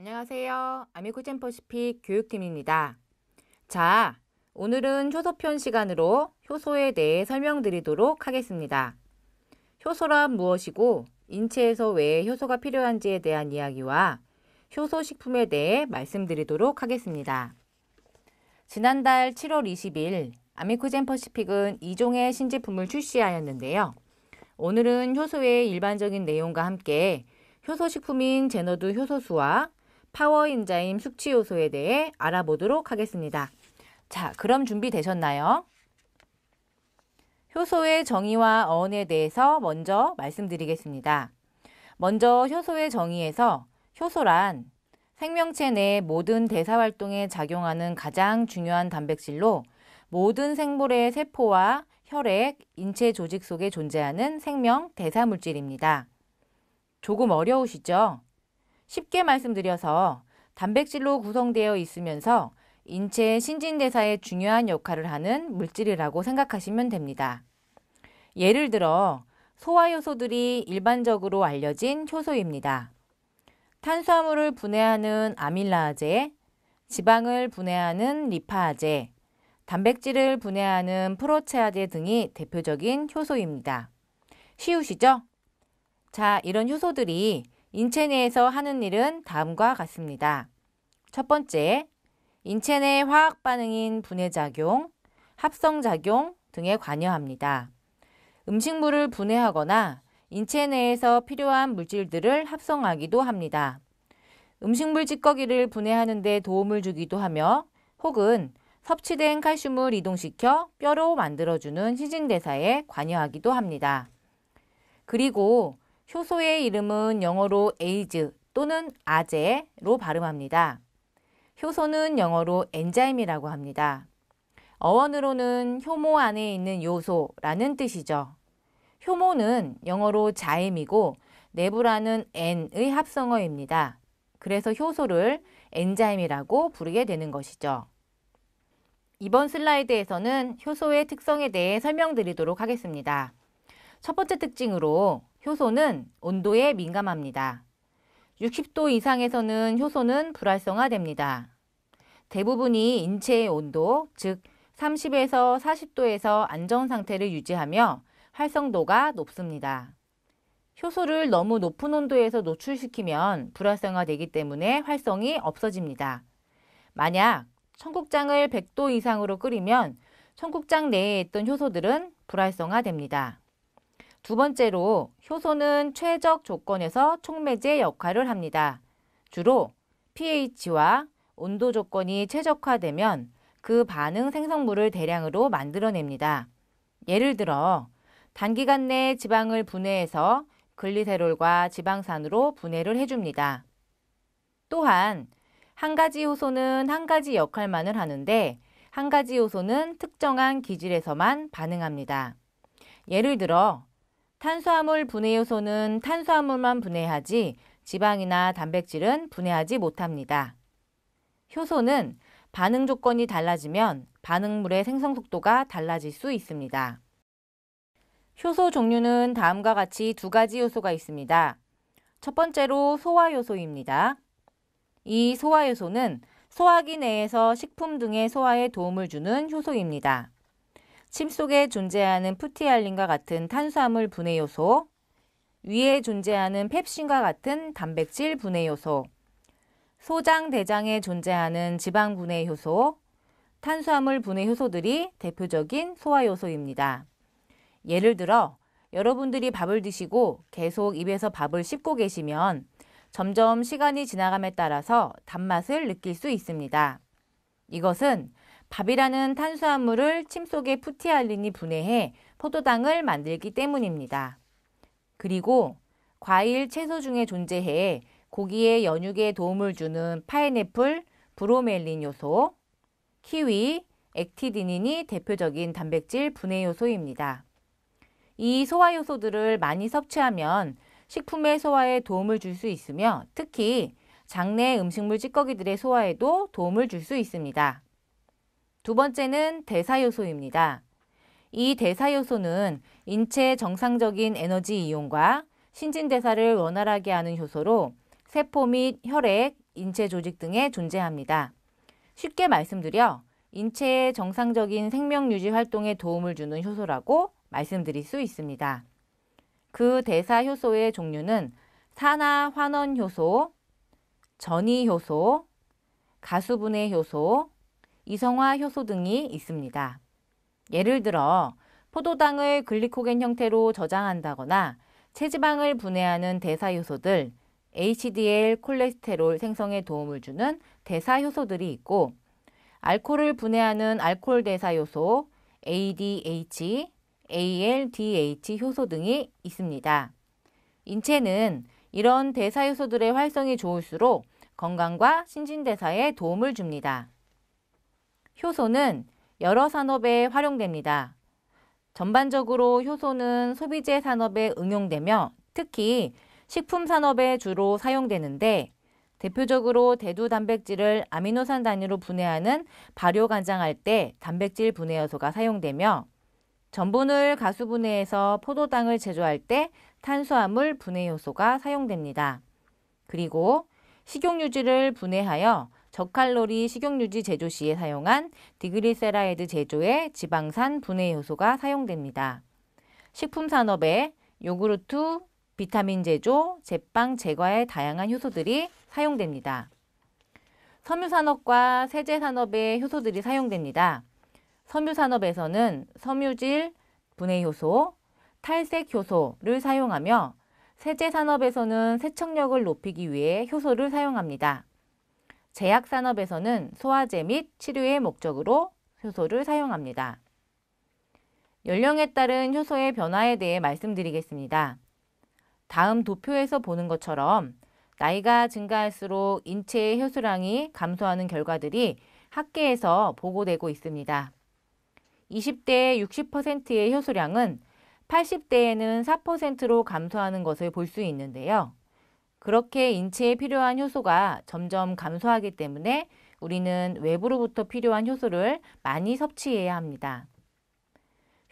안녕하세요. 아미코젠퍼시픽 교육팀입니다. 자, 오늘은 효소편 시간으로 효소에 대해 설명드리도록 하겠습니다. 효소란 무엇이고 인체에서 왜 효소가 필요한지에 대한 이야기와 효소식품에 대해 말씀드리도록 하겠습니다. 지난달 7월 20일 아미코젠퍼시픽은 2종의 신제품을 출시하였는데요. 오늘은 효소의 일반적인 내용과 함께 효소식품인 제너두 효소수와 파워엔자임 숙취효소에 대해 알아보도록 하겠습니다. 자, 그럼 준비되셨나요? 효소의 정의와 어원에 대해서 먼저 말씀드리겠습니다. 먼저 효소의 정의에서 효소란 생명체 내 모든 대사활동에 작용하는 가장 중요한 단백질로 모든 생물의 세포와 혈액, 인체 조직 속에 존재하는 생명 대사물질입니다. 조금 어려우시죠? 쉽게 말씀드려서 단백질로 구성되어 있으면서 인체 신진대사에 중요한 역할을 하는 물질이라고 생각하시면 됩니다. 예를 들어 소화효소들이 일반적으로 알려진 효소입니다. 탄수화물을 분해하는 아밀라아제, 지방을 분해하는 리파아제, 단백질을 분해하는 프로체아제 등이 대표적인 효소입니다. 쉬우시죠? 자, 이런 효소들이 인체 내에서 하는 일은 다음과 같습니다. 첫 번째, 인체 내 화학 반응인 분해작용, 합성작용 등에 관여합니다. 음식물을 분해하거나 인체 내에서 필요한 물질들을 합성하기도 합니다. 음식물 찌꺼기를 분해하는 데 도움을 주기도 하며 혹은 섭취된 칼슘을 이동시켜 뼈로 만들어주는 신진대사에 관여하기도 합니다. 그리고 효소의 이름은 영어로 에이즈 또는 아제로 발음합니다. 효소는 영어로 엔자임이라고 합니다. 어원으로는 효모 안에 있는 요소라는 뜻이죠. 효모는 영어로 자임이고 내부라는 N의 합성어입니다. 그래서 효소를 엔자임이라고 부르게 되는 것이죠. 이번 슬라이드에서는 효소의 특성에 대해 설명드리도록 하겠습니다. 첫 번째 특징으로 효소는 온도에 민감합니다. 60도 이상에서는 효소는 불활성화됩니다. 대부분이 인체의 온도, 즉 30에서 40도에서 안정 상태를 유지하며 활성도가 높습니다. 효소를 너무 높은 온도에서 노출시키면 불활성화되기 때문에 활성이 없어집니다. 만약 청국장을 100도 이상으로 끓이면 청국장 내에 있던 효소들은 불활성화됩니다. 두 번째로 효소는 최적 조건에서 촉매제 역할을 합니다. 주로 pH와 온도 조건이 최적화되면 그 반응 생성물을 대량으로 만들어냅니다. 예를 들어 단기간 내 지방을 분해해서 글리세롤과 지방산으로 분해를 해줍니다. 또한 한 가지 효소는 한 가지 역할만을 하는데 한 가지 효소는 특정한 기질에서만 반응합니다. 예를 들어 탄수화물 분해 효소는 탄수화물만 분해하지 지방이나 단백질은 분해하지 못합니다. 효소는 반응 조건이 달라지면 반응물의 생성 속도가 달라질 수 있습니다. 효소 종류는 다음과 같이 두 가지 효소가 있습니다. 첫 번째로 소화효소입니다. 이 소화효소는 소화기 내에서 식품 등의 소화에 도움을 주는 효소입니다. 침 속에 존재하는 프티알린과 같은 탄수화물 분해 요소, 위에 존재하는 펩신과 같은 단백질 분해 요소, 소장, 대장에 존재하는 지방 분해 효소, 탄수화물 분해 효소들이 대표적인 소화 요소입니다. 예를 들어 여러분들이 밥을 드시고 계속 입에서 밥을 씹고 계시면 점점 시간이 지나감에 따라서 단맛을 느낄 수 있습니다. 이것은 밥이라는 탄수화물을 침 속의 프티알린이 분해해 포도당을 만들기 때문입니다. 그리고 과일, 채소 중에 존재해 고기의 연육에 도움을 주는 파인애플, 브로멜린 요소, 키위, 액티디닌이 대표적인 단백질 분해 요소입니다. 이 소화 요소들을 많이 섭취하면 식품의 소화에 도움을 줄 수 있으며 특히 장내 음식물 찌꺼기들의 소화에도 도움을 줄 수 있습니다. 두 번째는 대사효소입니다. 이 대사효소는 인체 정상적인 에너지 이용과 신진대사를 원활하게 하는 효소로 세포 및 혈액, 인체 조직 등에 존재합니다. 쉽게 말씀드려 인체의 정상적인 생명 유지 활동에 도움을 주는 효소라고 말씀드릴 수 있습니다. 그 대사 효소의 종류는 산화 환원 효소, 전이 효소, 가수분해 효소, 이성화 효소 등이 있습니다. 예를 들어 포도당을 글리코겐 형태로 저장한다거나 체지방을 분해하는 대사 효소들, HDL 콜레스테롤 생성에 도움을 주는 대사 효소들이 있고, 알코올을 분해하는 알코올 대사 효소, ADH, ALDH 효소 등이 있습니다. 인체는 이런 대사 효소들의 활성이 좋을수록 건강과 신진대사에 도움을 줍니다. 효소는 여러 산업에 활용됩니다. 전반적으로 효소는 소비재 산업에 응용되며 특히 식품 산업에 주로 사용되는데, 대표적으로 대두 단백질을 아미노산 단위로 분해하는 발효 간장할 때 단백질 분해 요소가 사용되며, 전분을 가수 분해해서 포도당을 제조할 때 탄수화물 분해 요소가 사용됩니다. 그리고 식용유지를 분해하여 저칼로리 식용유지 제조 시에 사용한 디그리세라이드 제조에 지방산 분해 효소가 사용됩니다. 식품 산업에 요구르트, 비타민 제조, 제빵, 제과의 다양한 효소들이 사용됩니다. 섬유산업과 세제산업의 효소들이 사용됩니다. 섬유산업에서는 섬유질 분해 효소, 탈색 효소를 사용하며, 세제산업에서는 세척력을 높이기 위해 효소를 사용합니다. 제약산업에서는 소화제 및 치료의 목적으로 효소를 사용합니다. 연령에 따른 효소의 변화에 대해 말씀드리겠습니다. 다음 도표에서 보는 것처럼 나이가 증가할수록 인체의 효소량이 감소하는 결과들이 학계에서 보고되고 있습니다. 20대의 60%의 효소량은 80대에는 4%로 감소하는 것을 볼 수 있는데요. 그렇게 인체에 필요한 효소가 점점 감소하기 때문에 우리는 외부로부터 필요한 효소를 많이 섭취해야 합니다.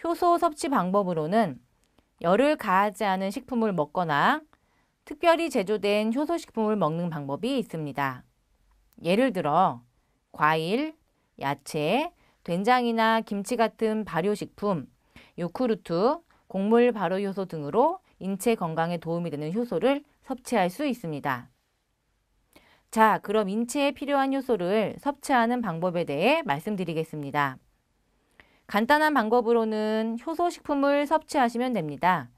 효소 섭취 방법으로는 열을 가하지 않은 식품을 먹거나 특별히 제조된 효소식품을 먹는 방법이 있습니다. 예를 들어 과일, 야채, 된장이나 김치 같은 발효식품, 요구르트, 곡물 발효효소 등으로 인체 건강에 도움이 되는 효소를 섭취할 수 있습니다. 자, 그럼 인체에 필요한 효소를 섭취하는 방법에 대해 말씀드리겠습니다. 간단한 방법으로는 효소식품을 섭취하시면 됩니다.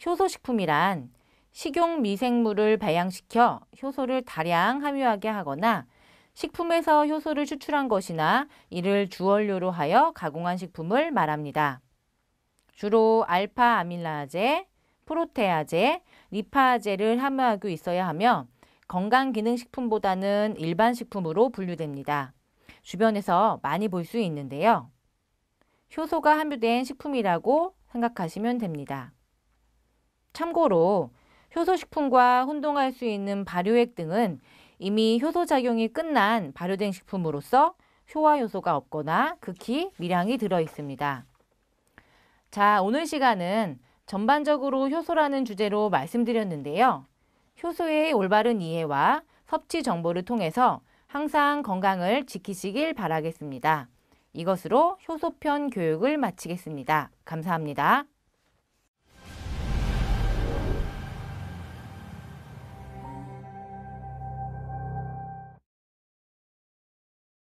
효소식품이란 식용 미생물을 배양시켜 효소를 다량 함유하게 하거나 식품에서 효소를 추출한 것이나 이를 주원료로 하여 가공한 식품을 말합니다. 주로 알파 아밀라제, 프로테아제, 리파아제를 함유하고 있어야 하며 건강기능식품보다는 일반 식품으로 분류됩니다. 주변에서 많이 볼 수 있는데요. 효소가 함유된 식품이라고 생각하시면 됩니다. 참고로 효소식품과 혼동할 수 있는 발효액 등은 이미 효소작용이 끝난 발효된 식품으로서 효화효소가 없거나 극히 미량이 들어 있습니다. 자, 오늘 시간은 전반적으로 효소라는 주제로 말씀드렸는데요. 효소의 올바른 이해와 섭취 정보를 통해서 항상 건강을 지키시길 바라겠습니다. 이것으로 효소편 교육을 마치겠습니다. 감사합니다.